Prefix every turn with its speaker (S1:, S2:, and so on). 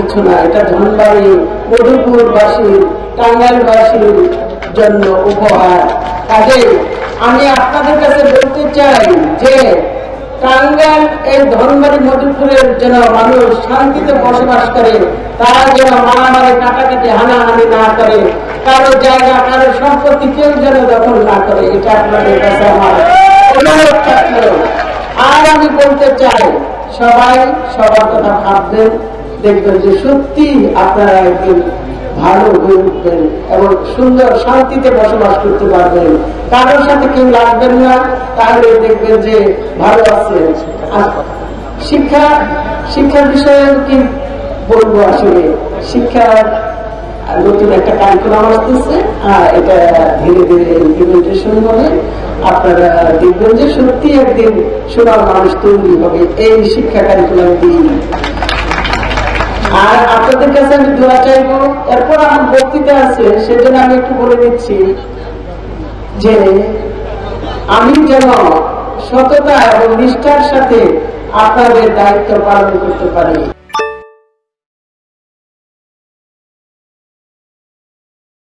S1: কিছু না, এটা ধনবাড়ি মধুপুরবাসী টাঙ্গাইলবাসীর জন্য উপহার। কাজে আমি আপনাদের কাছে বলতে চাই যে টাঙ্গাইল এই ধনবাড়ি মধুপুরের যেন মানুষ শান্তিতে বসবাস করে, তারা যেন মারামারি কাটাকাটি হানাহানি না করে, কারো জায়গা কারো সম্পত্তি কেউ যেন দখল না করে, এটা আপনাদের কাছে আমার অনুরোধ থাকলো। আর আমি বলতে চাই সবাই সবার কথা ভাববেন, দেখবেন যে সত্যি আপনারা একদিন ভালো হয়ে উঠবেন এবং সুন্দর শান্তিতে বসবাস করতে পারবেন, কারোর সাথে কেউ লাগবেন না, তাহলে দেখবেন যে ভালো আছে। শিক্ষার বিষয়ে কি বলবো, আসলে শিক্ষার নতুন একটা কারিকুলাম আসতেছে, এটা ধীরে ধীরে ইমপ্লিমেন্টেশন হবে। আপনারা দেখবেন যে সত্যি একদিন সোনার মানুষ তৈরি হবে এই শিক্ষা কারিকুলাম দিয়ে। আর আপনাদের কাছে আমি দোয়া চাইবো। এরপর আমার বক্তৃতা আছে, সেজন্য আমি একটু বলে দিচ্ছি যে আমি যেন সততা এবং নিষ্ঠার সাথে আপনাদের দায়িত্ব পালন করতে পারি।